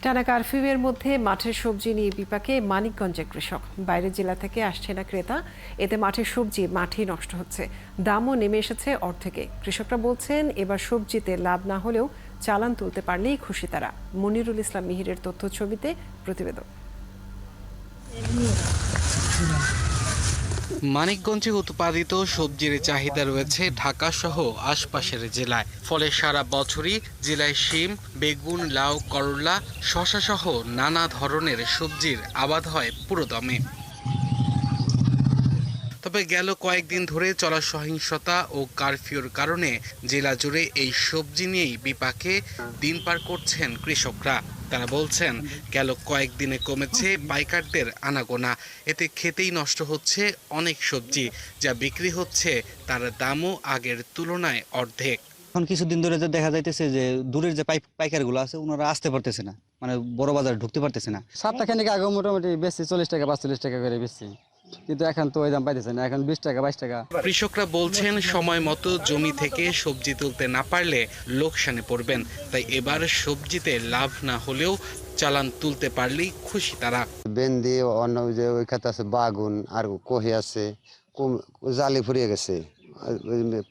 টানা কারফিউয়ের মধ্যে মাঠের সবজি নিয়ে বিপাকে মানিকগঞ্জের কৃষক। বাইরের জেলা থেকে আসছে না ক্রেতা, এতে মাঠের সবজি মাঠেই নষ্ট হচ্ছে, দামও নেমে এসেছে অর্ধেকে। কৃষকরা বলছেন এবার সবজিতে লাভ না হলেও চালান তুলতে পারলেই খুশি তারা। মনিরুল ইসলাম মিহিরের তথ্য ছবিতে প্রতিবেদন। মানিকগঞ্জে উৎপাদিত সবজির চাহিদা রয়েছে ঢাকা সহ আশপাশের জেলায়, ফলে সারা বছরই জেলায় শিম, বেগুন, লাউ, করলা, শসা সহ নানা ধরনের সবজির আবাদ হয় পুরোদমে। তবে গেল কয়েকদিন ধরে চলা সহিংসতা ও কারফিউর কারণে জেলা জুড়ে এই সবজি নিয়েই বিপাকে দিন পার করছেন কৃষকরা। তারা বলছেন গেল কয়েকদিনে কমেছে পাইকারদের আনাগোনা, এতে খেতেই নষ্ট হচ্ছে অনেক সবজি, যা বিক্রি হচ্ছে তার দামও আগের তুলনায় অর্ধেক। এখন কিছুদিন ধরে যে দেখা যাইতেছে যে দূরের যে পাইকারগুলো আছে ওনারা আসতে পারতেছে না, মানে বড় বাজারে ঢুকতে পারতেছে না। সপ্তাহখানেক আগে মোটামুটি বেশি 40 টাকা 45 টাকা করে বেশি, কিন্তু এখন তো ওই দাম পাইতেছে না, এখন 20 টাকা 22 টাকা। কৃষকরা বলছেন সময় মতো জমি থেকে সবজি তুলতে না পারলে লোকসানে পড়বেন, তাই এবার সবজিতে লাভ না হলেও চালান তুলতে পারলেই খুশি তারা। ভেন্ডি, অন্য যে ওই খাতে আছে বাগুন, আর কহি আছে, জালি ফুরিয়ে গেছে,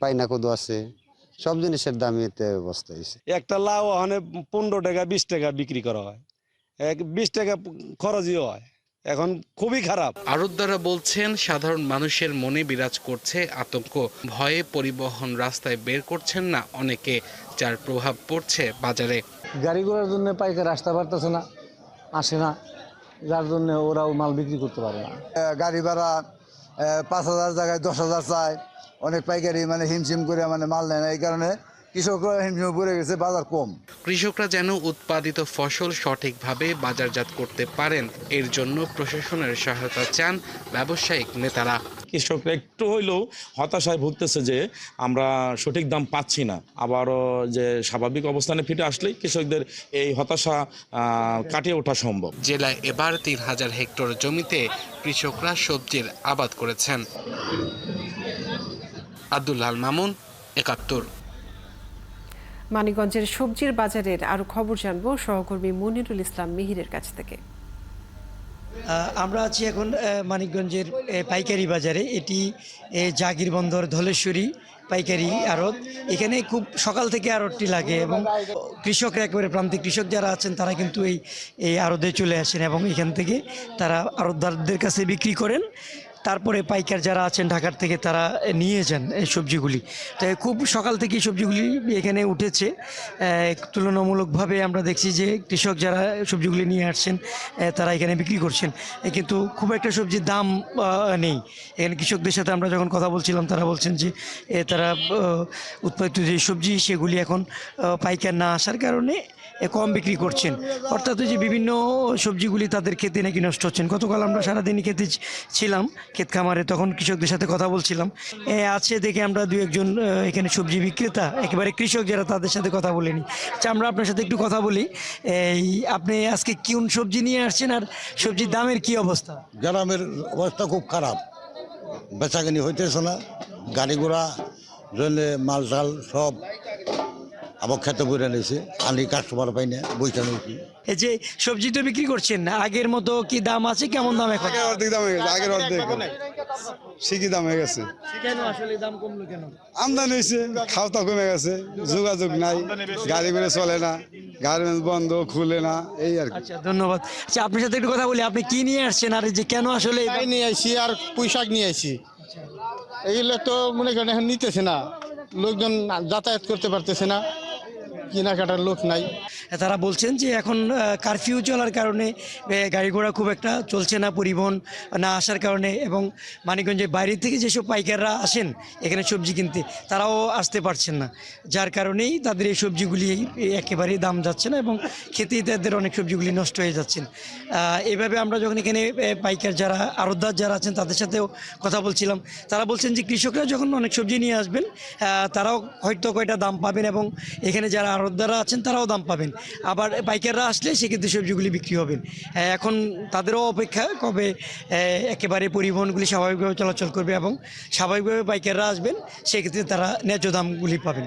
পাইনা কদু আছে, সব জিনিসের দাম এতে অবস্থা হয়েছে। একটা লাউ ওখানে 15 টাকা 20 টাকা বিক্রি করা হয়, 20 টাকা খরচই হয়, এখন খুবই খারাপ। আড়তদাররা বলছেন সাধারণ মানুষের মনে বিরাজ করছে আতঙ্ক, ভয়ে পরিবহন রাস্তায় বের করছেন না অনেকে, যার প্রভাব পড়ছে বাজারে। গাড়ি ঘোড়ার জন্য পাইকার আসতে পারতেছে না, আসে না, যার জন্য ওরাও মাল বিক্রি করতে পারে না। গাড়ি ভাড়া 5,000 জায়গায় 10,000 চায়, অনেক পাইকারি মানে হিমশিম করে মানে মাল নেয় না, এই কারণে কৃষকরা হিমশিম পড়ে গেছে, বাজার কম। কৃষকরা যেন উৎপাদিত ফসল সঠিকভাবে বাজারজাত করতে পারেন, এর জন্য প্রশাসনের সহায়তা চান ব্যবসায়িক নেতারা। কৃষকরা একটু হইলেও হতাশায় ভুগতেছে যে আমরা সঠিক দাম পাচ্ছি না। আবারও যে স্বাভাবিক অবস্থানে ফিরে আসলেই কৃষকদের এই হতাশা কাটিয়ে ওঠা সম্ভব। জেলায় এবার 3,000 হেক্টর জমিতে কৃষকরা সবজির আবাদ করেছেন। আব্দুল্লাহ মামুন, ৭১। মানিকগঞ্জের সবজির বাজারের আরো খবর জানবো সহকর্মী মনিরুল ইসলাম মিহিরের কাছ থেকে। আমরা আছি এখন মানিকগঞ্জের পাইকারি বাজারে। এটি জাগির বন্দর ধলেশ্বরী পাইকারি আড়ত। এখানে খুব সকাল থেকে আড়তটি লাগে এবং কৃষকরা একেবারে প্রান্তিক কৃষক যারা আছেন তারা কিন্তু এই আড়তে চলে আসেন এবং এখান থেকে তারা আড়তদারদের কাছে বিক্রি করেন। তারপরে পাইকার যারা আছেন ঢাকার থেকে তারা নিয়ে যান এই সবজিগুলি। তাই খুব সকাল থেকে সবজিগুলি এখানে উঠেছে। তুলনামূলকভাবে আমরা দেখছি যে কৃষক যারা সবজিগুলি নিয়ে আসছেন তারা এখানে বিক্রি করছেন, কিন্তু খুব একটা সবজির দাম নেই। এখানে কৃষকদের সাথে আমরা যখন কথা বলছিলাম তারা বলছেন যে তারা উৎপাদিত যে সবজি সেগুলি এখন পাইকার না আসার কারণে কম বিক্রি করছেন। অর্থাৎ যে বিভিন্ন সবজিগুলি তাদের খেতে নাকি নষ্ট হচ্ছেন। গতকাল আমরা সারাদিনই খেতে ছিলাম ক্ষেত খামারে, তখন কৃষকদের সাথে কথা বলছিলাম। আছে দেখে আমরা দু একজন এখানে সবজি বিক্রেতা একেবারে কৃষক যারা, তাদের সাথে কথা বলিনি। আচ্ছা, আমরা আপনার সাথে একটু কথা বলি। আপনি আজকে কোন সবজি নিয়ে আসছেন আর সবজির দামের কি অবস্থা? গ্রামের অবস্থা খুব খারাপ, বেচাকেনি হইতেছে না, গাড়ি ঘোড়া জন্য মাল টাল সব আবার খেতে বইরা নিয়েছে, আনি কাস্টমার পাই না, বইটা নিয়েছি। এই যে সবজি তো বিক্রি করছেন, আগের মতো কি দাম আছে, কেমন দাম এখন? অর্ধেক দাম হয়ে গেছে, আগের অর্ধেক ঠিকই দাম হয়ে গেছে। আসলে দাম কমলো কেন? আমদানি হয়েছে, খাওয়া কমে গেছে, যোগাযোগ নাই, গাড়ি করে চলে না, গার্মেন্টস বন্ধ, খুলে না, এই আর কি। আচ্ছা, ধন্যবাদ। আচ্ছা, আপনার সাথে একটু কথা বলি, আপনি কি নিয়ে আসছেন আর যে কেন আসলে? নিয়ে আসি আর পুঁই শাক নিয়ে আসি। এইগুলো তো মনে করেন এখন নিতেছে না, লোকজন যাতায়াত করতে পারতেছে না, কেনাকাটার লোক নাই। তারা বলছেন যে এখন কারফিউ চলার কারণে গাড়ি ঘোড়া খুব একটা চলছে না, পরিবহন না আসার কারণে, এবং মানিকগঞ্জের বাইরে থেকে যেসব পাইকাররা আসেন এখানে সবজি কিনতে তারাও আসতে পারছেন না, যার কারণেই তাদের এই সবজিগুলি একেবারেই দাম যাচ্ছে না এবং খেতেই তাদের অনেক সবজিগুলি নষ্ট হয়ে যাচ্ছেন। এভাবে আমরা যখন এখানে পাইকার যারা আড়তদার যারা আছেন তাদের সাথেও কথা বলছিলাম, তারা বলছেন যে কৃষকরা যখন অনেক সবজি নিয়ে আসবেন তারাও হয়তো কয়টা দাম পাবেন এবং এখানে যারা আড়তদাররা আছেন তারাও দাম পাবেন, আবার পাইকাররা আসলে সেক্ষেত্রে সবজিগুলি বিক্রি হবেন। এখন তাদেরও অপেক্ষা কবে একেবারে পরিবহনগুলি স্বাভাবিকভাবে চলাচল করবে এবং স্বাভাবিকভাবে পাইকাররা আসবেন, সেক্ষেত্রে তারা ন্যায্য দামগুলি পাবেন।